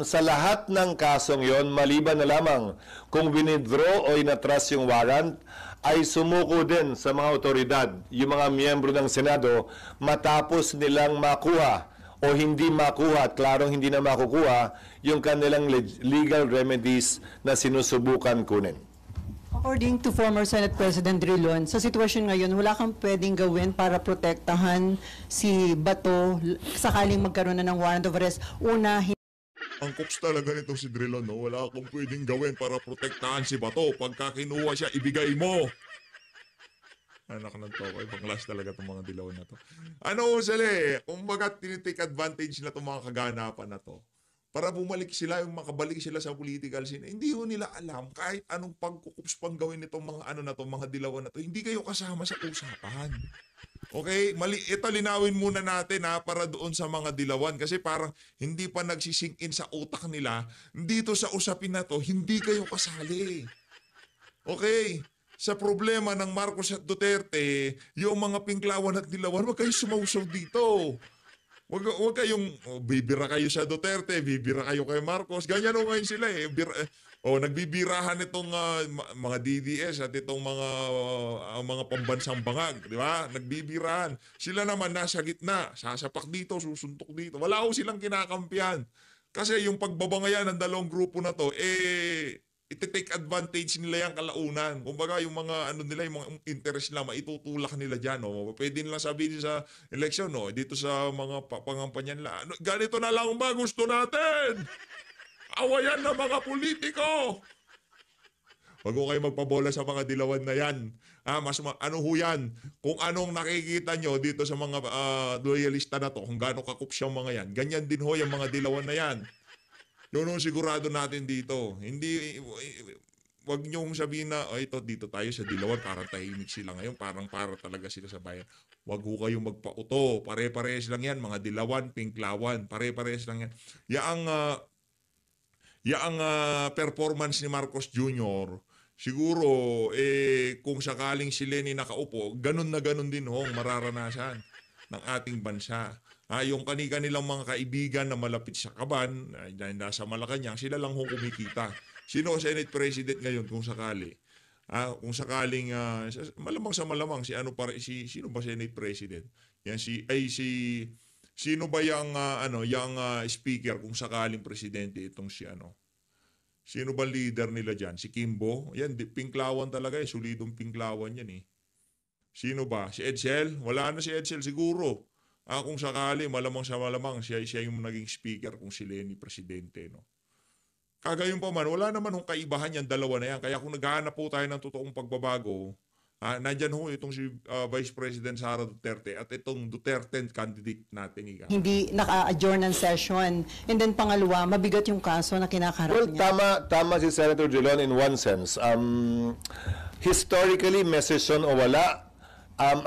sa lahat ng kasong yon, maliban na lamang kung winidraw o inatras yung warrant, ay sumuko din sa mga otoridad, yung mga miyembro ng Senado, matapos nilang makuha o hindi makuha, at klarong hindi na makukuha, yung kanilang legal remedies na sinusubukan kunin. According to former Senate President Drilon, sa sitwasyon ngayon, wala kang pwedeng gawin para protektahan si Bato sakaling magkaroon na ng warrant of arrest. Una, Ang koks talaga nito si Drilon, no? Wala akong pwedeng gawin para protektahan si Bato. Pagka kinuha siya, ibigay mo. Anak ng toko, ibang class talaga itong mga dilawan na to. Ano, Sali? Kung bagat tinitake advantage nila itong mga kaganapan na to, para bumalik sila, yung makabalik sila sa political scene, hindi ho nila alam kahit anong pagkukups pang gawin nitong mga ano na to, mga dilawan na to, hindi kayo kasama sa usapan. Okay? Ito linawin muna natin ha, para doon sa mga dilawan. Kasi parang hindi pa nagsisink in sa utak nila, dito sa usapin na to, hindi kayo kasali. Okay? Sa problema ng Marcos at Duterte, yung mga pinklawan at dilawan, huwag kayong sumausaw dito. Huwag kayong bibira kayo sa Duterte, bibira kayo kay Marcos. Ganyan o ngayon sila eh. Nagbibirahan itong mga DDS at itong mga pambansang bangag, di ba? Nagbibirahan. Sila naman nasa gitna, sasapak dito, susuntok dito. Wala ko silang kinakampihan. Kasi yung pagbabangayan ng dalawang grupo na to, iti-take advantage nila yung kalaunan. Kumbaga yung mga ano nila, yung mga interest nila, maitutulak nila dyan. Pwede nilang sabihin sa election, dito sa mga pangampanyan nila. Ganito na lang ba gusto natin? Awayan na mga politiko! Wag ko kayo magpabola sa mga dilawan na yan. Ano ho yan? Kung anong nakikita nyo dito sa mga loyalista na to, kung gaano kakups yung mga yan, ganyan din ho yung mga dilawan na yan. Yun ang sigurado natin dito. Hindi, wag niyong sabihin na, ito, dito tayo sa dilawan, parang tahimik sila ngayon, parang para talaga sila sa bayan. Wag ho kayong magpauto. Pare-parehas lang yan, mga dilawan, pinklawan, pare-parehas lang yan. Yaang performance ni Marcos Jr., siguro, kung sakaling si Lenny nakaupo, ganun na ganun din ho, mararanasan ng ating bansa. Yung kanilang mga kaibigan na malapit sa kaban, na nasa Malacanang, sila lang ho kumikita. Sino Senate President ngayon kung sakali? Kung sakaling, malamang sa malamang, sino ba Senate President? Yan sino ba yung speaker kung sakaling presidente itong si ano? Sino ba leader nila dyan? Si Kimbo? Yan, pinklawan talaga eh. Solidong pinklawan yan eh. Sino ba? Si Edsel? Wala na si Edsel siguro. Kung sakali, malamang sa malamang, siya yung naging speaker kung si Lenny presidente. No? Kagayon pa man, wala naman hong kaibahan yan, dalawa na yan. Kaya kung naghahanap po tayo ng totoong pagbabago, nandyan ho itong si Vice President Sara Duterte at itong Duterte candidate natin. hindi naka-adjourn ng session. And then pangalawa, mabigat yung kaso na kinakarap Well, niya. tama si Senator Drilon in one sense. Historically, may session o wala,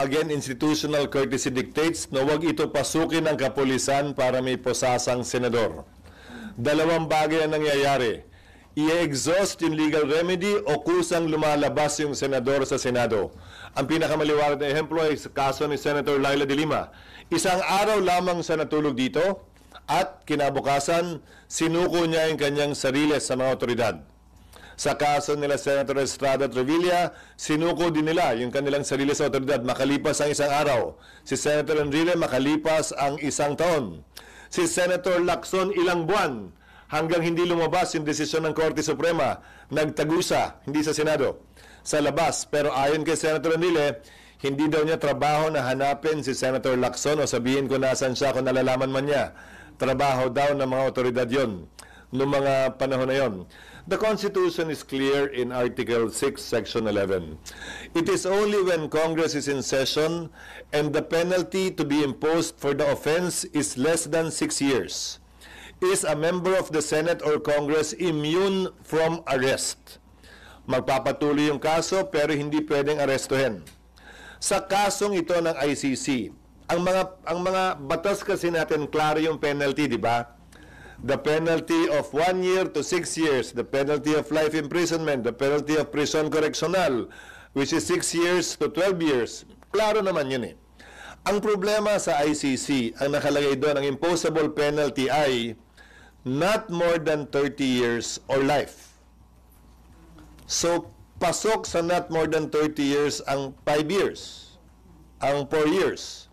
again, institutional courtesy dictates na huwag ito pasukin ng kapulisan para may posasang senador. Dalawang bagay ang nangyayari. I-exhaust yung legal remedy o kusang lumalabas yung senador sa Senado. Ang pinakamaliwanag na ehemplo ay sa kaso ni Senator Laila de Lima. Isang araw lamang siya natulog dito at kinabukasan, sinuko niya yung kanyang sarili sa mga otoridad. Sa kaso nila Senator Estrada at Revilla, sinuko din nila yung kanilang sarili sa otoridad makalipas ang isang araw. Si Senator Enrile makalipas ang isang taon. Si Senator Lacson ilang buwan hanggang hindi lumabas yung desisyon ng Korte Suprema, nagtagusa, hindi sa Senado, sa labas. Pero ayon kay Senator Enrile, hindi daw niya trabaho na hanapin si Senator Lacson o sabihin ko nasan siya kung nalalaman man niya. Trabaho daw ng mga otoridad yon noong mga panahon na yon. The Constitution is clear in Article 6, Section 11. It is only when Congress is in session and the penalty to be imposed for the offense is less than 6 years. Is a member of the Senate or Congress immune from arrest? Magpapatuloy yung kaso pero hindi pwedeng arestuhin. Sa kasong ito ng ICC, ang mga batas kasi natin klaro yung penalty, di ba? The penalty of 1 year to 6 years, the penalty of life imprisonment, the penalty of prison correctional, which is 6 years to 12 years. Klaro naman yun eh. Ang problema sa ICC, ang nakalagay doon, ang imposable penalty ay not more than 30 years or life. So, pasok sa not more than 30 years ang 5 years, ang 4 years.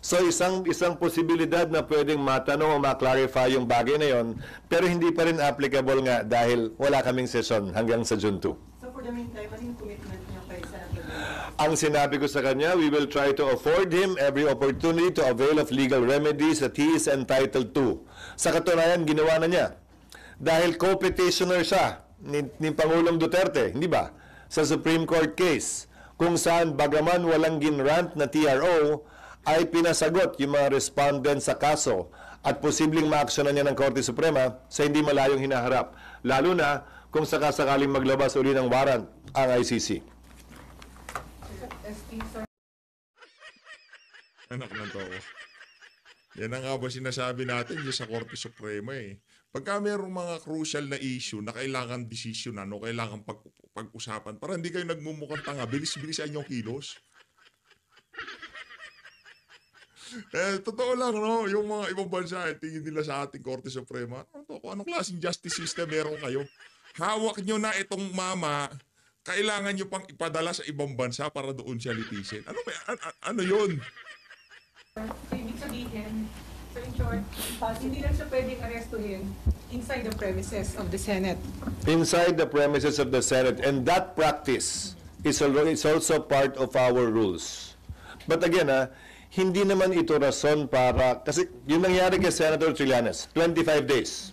So isang posibilidad na pwedeng matanong o ma-clarify yung bagay na yon, pero hindi pa rin applicable nga dahil wala kaming session hanggang sa June 2. So for the meantime, ano yung commitment niyo kay Senator Enrile? Ang sinabi ko sa kanya, we will try to afford him every opportunity to avail of legal remedies that he is entitled to. Sa katunayan, ginawa na niya. Dahil co-petitioner siya ni Pangulong Duterte, hindi ba? Sa Supreme Court case, kung saan bagaman walang ginrant na TRO, ay pinasagot yung mga respondent sa kaso at posibleng maaksyonan niya ng Korte Suprema sa hindi malayong hinaharap, lalo na kung sakasakaling maglabas uli ng warrant ang ICC. Anak ng tao. Yan ang nga ba sinasabi natin dyan sa Korte Suprema eh. Pagka mayroong mga crucial na issue na kailangan desisyonan o kailangan pag-usapan, para hindi kayo nagmumukhang tanga, bilis-bilisan yung kilos. Totoo lang, no? Yung mga ibang bansa, tingin nila sa ating Korte Suprema, anong klaseng justice system meron kayo? Hawak nyo na itong mama, kailangan nyo pang ipadala sa ibang bansa para doon siya litisin. Ano yun? Ibig sabihin, so in short, hindi lang siya pwedeng arestuhin inside the premises of the Senate. Inside the premises of the Senate, and that practice is also part of our rules. But again, hindi naman ito rason para, kasi yung nangyari kay Senator Trillanes, 25 days.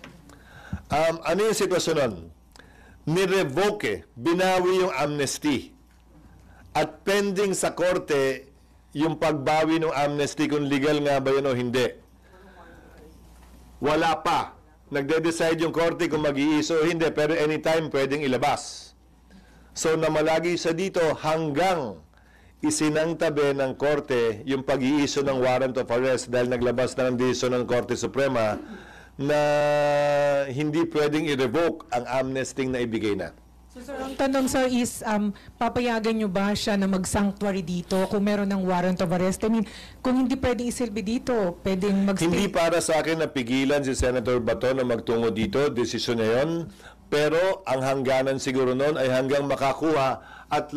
Ano yung sitwasyon nun? Nirevoke, binawi yung amnesty. At pending sa korte, yung pagbawi ng amnesty kung legal nga ba yun o hindi. Wala pa. Nagde-decide yung korte kung mag-iiso o hindi, pero anytime pwedeng ilabas. So namalagi sa dito hanggang isinangtabi ng korte yung pag-iiso ng warrant of arrest dahil naglabas na ng desisyon ng Korte Suprema na hindi pwedeng i-revoke ang amnesty na ibigay na. So sir, ang tanong sir is, papayagan nyo ba siya na mag-sanctuary dito kung meron ng warrant of arrest? I mean, kung hindi pwedeng isilbi dito, pwedeng mag-stay? Hindi para sa akin na pigilan si Senator Bato na magtungo dito, desisyon niya yun. Pero ang hangganan siguro noon ay hanggang makakuha at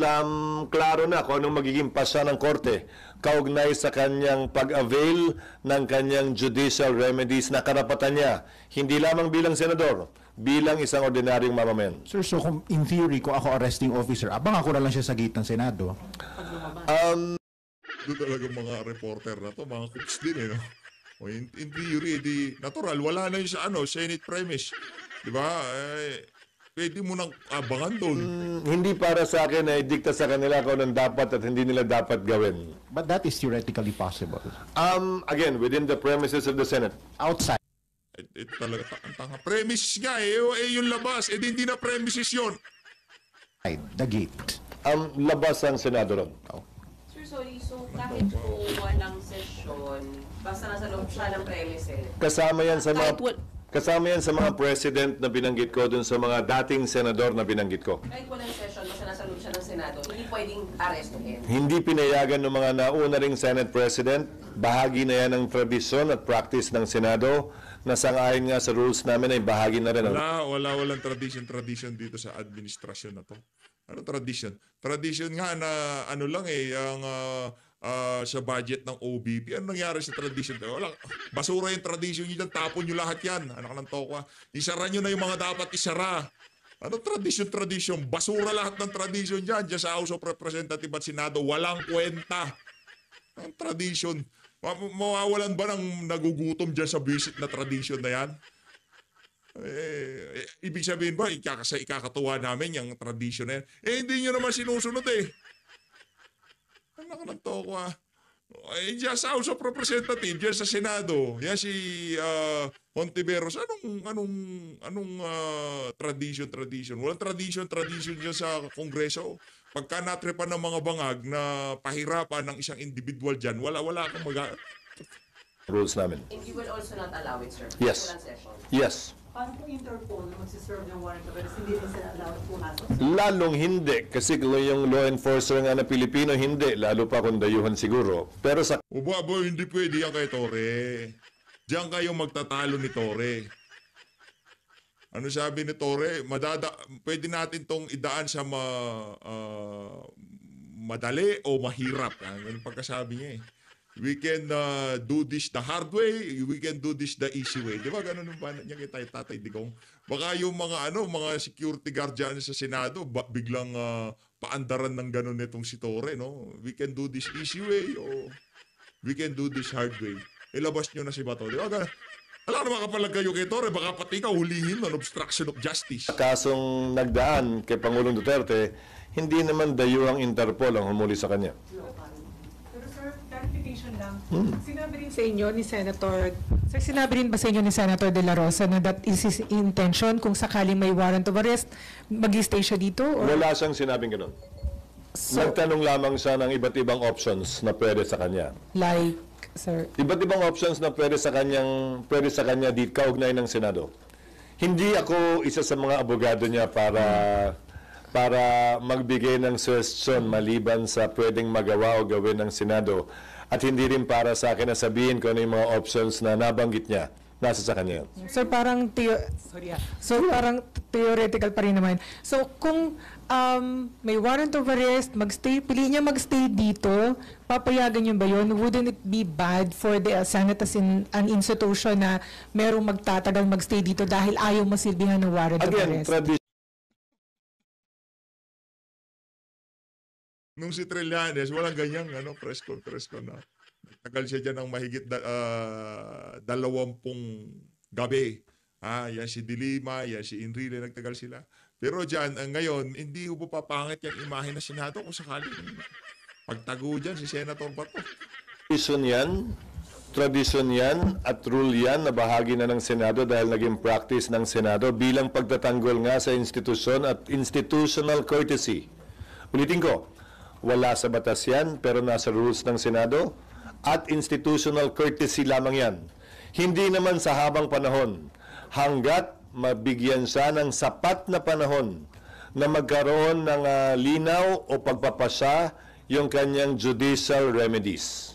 klaro na kung anong magiging pasya ng korte kaugnay sa kanyang pag-avail ng kanyang judicial remedies na karapatan niya. Hindi lamang bilang senador, bilang isang ordinaryong mamamayan. Sir, so kung in theory, kung ako arresting officer, abang ako na lang siya sa gate ng Senado. Doon talaga mga reporter na to, mga cooks din eh, no? O in theory, natural, wala na yun sa Senate premise. Di ba? Pwede mo nang abangan doon. Hindi para sa akin na idikta sa kanila kung anong dapat at hindi nila dapat gawin. But that is theoretically possible. Again, within the premises of the Senate. Outside. Ito talaga, ang tanga. Premises nga yung labas. Hindi na premises yun. The gate. Labas ang Senado ron. Sir, sorry. So, kahit po walang session, basta nasa loob siya ng premises. Kasama yan sa mga president na binanggit ko dun sa mga dating senador na binanggit ko. Kahit walang session, basta nasa loob siya ng Senado, hindi pwedeng arestuhin. Hindi pinayagan ng mga nauna ring Senate President. Bahagi na yan ng tradisyon at practice ng Senado na sangayon nga sa rules namin ay bahagi na rin. Walang tradition dito sa administrasyon na to. Ano tradition? Tradition nga na ang sa budget ng OBP. Ano nangyari sa tradition? Wala, basura yung tradition nyo dyan, tapon nyo lahat yan. Anak ng tokwa. Isara nyo na yung mga dapat isara. Ano tradition? Basura lahat ng tradition dyan. Dyan sa House of Representatives at Senado, walang kwenta. Ang tradition. Mawawalan ba ng nagugutom dyan sa visit na tradition na yan? Ibig sabihin ba, ikakatuwa namin yung tradition na yan? Hindi nyo naman sinusunod eh. Anak ng tokwa. Diyan sa House of Representatives, diyan sa Senado, yan si Hontiveros, anong tradition? Walang tradition diyan sa Kongreso. Pagka natrepan ng mga bangag na pahirapan ng isang individual diyan, wala kang Rules namin. And you will also not allow it, sir? Yes. Walang session? Yes. Paano po Interpol na magsiserve ng warrant of arrest? Hindi rin sila allowed pumasok? Lalong hindi. Kasi kung yung law enforcer nga na Pilipino, hindi. Lalo pa kung dayuhan siguro. Pero sa Boy, hindi pwede yan kay Tore. Diyan kayo magtatalo ni Tore. Ano sabi ni Tore? Pwede natin tong idaan sa madali o mahirap. Ganun pagkasabi niya eh. We can do this the hard way, we can do this the easy way. Di ba ganun yung paano niya kay Tatay Digong? Baka yung mga security guard dyan sa Senado, biglang paandaran ng ganun nitong si Tore, no? We can do this easy way o we can do this hard way. Ilabas nyo na si Bato. Di ba ganun? Alam naman kapalag kayo kay Tore, baka pati ka hulihin on obstruction of justice. kasong nagdaan kay Pangulong Duterte, hindi naman dayuhang Interpol ang humuli sa kanya. Pero sir, clarification lang. Sinabi rin sa inyo ni Senator, sir, sinabi rin ba sa inyo ni Senator De La Rosa na that is his intention kung sakaling may warrant of arrest, mag-stay siya dito? Or? Wala siyang sinabing ganun. Nagtanong lamang siya ng iba't ibang options na pwede sa kanya. Like, sir? Iba't ibang options na pwede sa kanya di kaugnay ng Senado. Hindi ako isa sa mga abogado niya para magbigay ng suggestion maliban sa pwedeng magawa o gawin ng Senado. At hindi rin para sa akin na sabihin ko ano yung mga options na nabanggit niya. Nasa sa kanya yun. So parang parang theoretical pa rin naman. So kung may warrant of arrest, pili niya magstay dito, papayagan niyo ba yun? Wouldn't it be bad for the Senate as in an institution na merong magtatagal magstay dito dahil ayaw masilbihan ng warrant of arrest? Nung si Trillanes, walang ganyang press con na. Nagtagal siya dyan ng mahigit 20 gabi. Yan si Dilima, yan si Enrile, nagtagal sila. Pero dyan, ngayon, hindi ko papangit yung imahe na Senado kung sakaling pagtago dyan si Senator Bato. Tradisyon yan at rule yan na bahagi na ng Senado dahil naging practice ng Senado bilang pagtatanggol nga sa institusyon at institutional courtesy. Ulitin ko, wala sa batas yan pero nasa rules ng Senado at institutional courtesy lamang yan. Hindi naman sa habang panahon hanggat mabigyan siya ng sapat na panahon na magkaroon ng linaw o pagpapasya yung kanyang judicial remedies.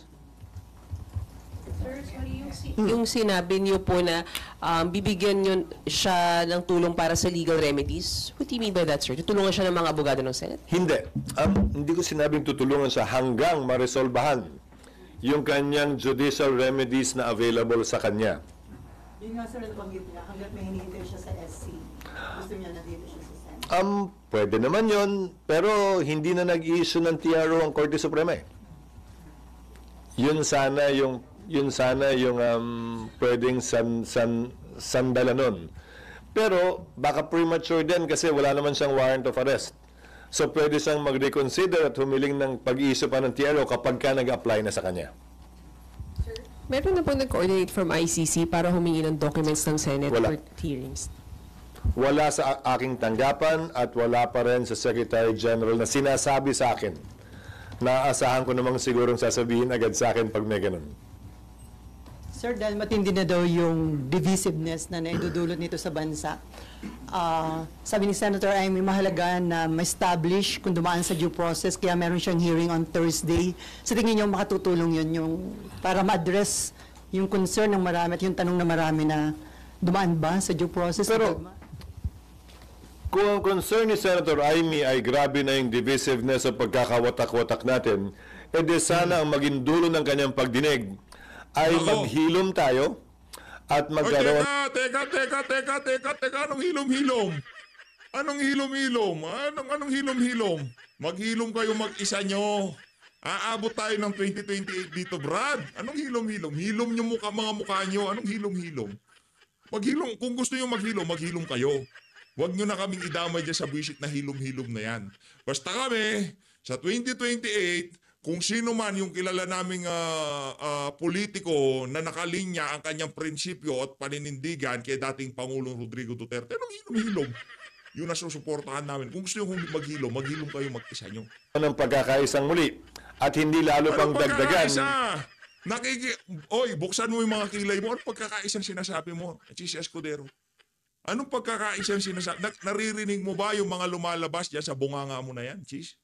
Yung sinabi niyo po na bibigyan niyo siya ng tulong para sa legal remedies, what do you mean by that, sir? Tutulungan siya ng mga abogado ng Senate? Hindi. Hindi ko sinabing tutulungan siya hanggang maresolbahan yung kanyang judicial remedies na available sa kanya. Yun nga sir, nabanggit niya, hanggat may hinihintay siya sa SC. Gusto niya nandito siya sa Senate. Pwede naman yon, pero hindi na nag-i-issue ng TRO ang Korte Suprema eh. Yun sana yung pwedeng sandala nun. Pero baka premature din kasi wala naman siyang warrant of arrest. So pwede siyang mag-reconsider at humiling ng pag-i-issue pa ng TRO kapag ka nag-apply na sa kanya. Meron na po nag-coordinate from ICC para humingi ng documents ng Senate Wala. for hearings? Wala sa aking tanggapan at wala pa rin sa Secretary General na sinasabi sa akin. Naaasahan ko namang sigurong sasabihin agad sa akin pag may ganun. Sir, dahil matindi na daw yung divisiveness na naidudulot nito sa bansa, sabi ni Senator Amy, mahalaga na ma-establish kung dumaan sa due process, kaya meron siyang hearing on Thursday. Sa tingin niyo makatutulong yun yung, para ma-address yung concern ng marami at yung tanong ng marami na dumaan ba sa due process? Pero, kung ang concern ni Senator Amy ay grabe na yung divisiveness o pagkakawatak-watak natin, di sana ang maging dulo ng kanyang pagdinig ay Ako. maghilom tayo at Oy, magkaroon teka, anong hilom-hilom? Anong hilom-hilom? Anong hilom-hilom? Maghilom kayo mag-isa nyo. Aabot tayo ng 2028 dito, Brad. Anong hilom-hilom? Hilom nyo mga mukha nyo. Anong hilom-hilom? Maghilom, kung gusto nyo maghilom kayo. Huwag nyo na kaming idamay dyan sa buwisit na hilom-hilom na yan. Basta kami, sa 2028, kung sino man yung kilala naming politiko na nakalinya ang kanyang prinsipyo at paninindigan kay dating Pangulong Rodrigo Duterte, anong hilom-hilom? Yun na susuportahan namin. Kung gusto nyo maghilom kayo mag-isa nyo. ng pagkakaisang muli at hindi lalo pang dagdagan. Oy, buksan mo yung mga kilay mo. Anong pagkakaisang sinasabi mo, Chis Escudero? Anong pagkakaisang sinasabi? Naririnig mo ba yung mga lumalabas dyan sa bunganga mo na yan, Chis?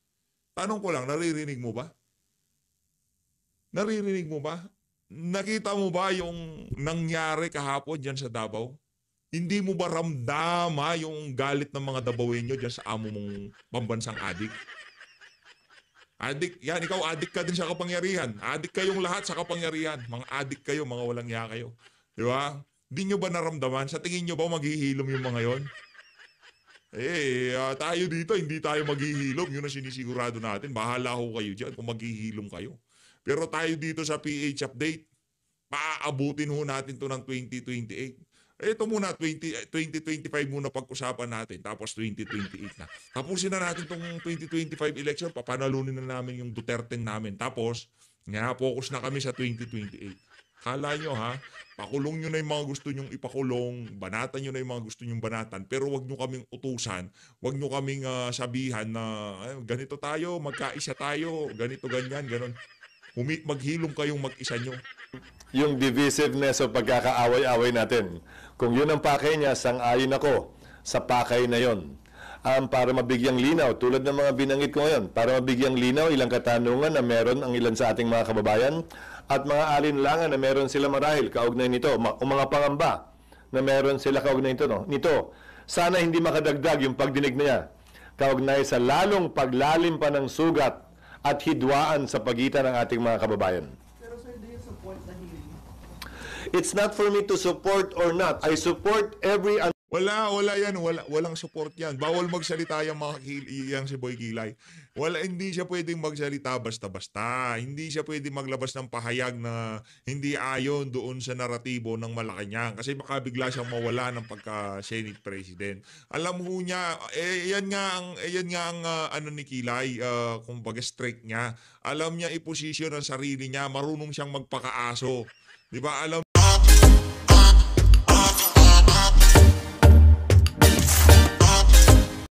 Tanong ko lang, naririnig mo ba? Naririnig mo ba? Nakita mo ba yung nangyari kahapon dyan sa Davao? Hindi mo ba ramdama yung galit ng mga Davaoenyo dyan sa amo mong pambansang adik? Adik, yan, ikaw adik ka din sa kapangyarihan. Adik kayong lahat sa kapangyarihan. Mga adik kayo, mga walang hiya kayo. Di ba? Hindi nyo ba naramdaman? Sa tingin nyo ba maghihilom yung mga yon? Tayo dito, hindi tayo maghihilom. Yun ang sinisigurado natin. Bahala ho kayo dyan kung maghihilom kayo. Pero tayo dito sa PH Update, paaabutin ho natin to ng 2028. Ito muna, 2025 muna pag-usapan natin, tapos 2028 na. Tapusin na natin tong 2025 election, papanalunin na namin yung Duterte namin. Tapos, focus na kami sa 2028. Kala nyo ha, pakulong nyo na yung mga gusto nyong ipakulong, banatan nyo na yung mga gusto nyong banatan, pero wag nyo kaming utusan, wag nyo kaming sabihan na ganito tayo, magkaisa tayo, ganito, ganyan, ganon. Maghilom kayong mag-isa nyo. Yung divisiveness o pagkakaaway-away natin. Kung yun ang pakay niya, sang-ayon ako sa pakay na yon. Para mabigyang linaw, tulad ng mga binanggit ko ngayon, para mabigyang linaw ilang katanungan na meron ang ilan sa ating mga kababayan at mga alinlangan na meron sila marahil kaugnay nito, o mga pangamba na meron sila kaugnay nito. Sana hindi makadagdag yung pagdinig na niya kaugnay sa lalong paglalim pa ng sugat at hidwaan sa pagitan ng ating mga kababayan. Pero sir, do you support the hearing? It's not for me to support or not. I support every... Wala yan. Walang support yan. Bawal magsalita yung si Boy Kilay. Hindi siya pwedeng magsalita basta-basta. Hindi siya pwedeng maglabas ng pahayag na hindi ayon doon sa naratibo ng Malacanang. Kasi baka bigla siyang mawala ng pagka-Senate President. Alam mo niya, yan nga ang ano ni Kilay, kumbaga straight niya. Alam niya i-position ang sarili niya. Marunong siyang magpakaaso. Di ba? Alam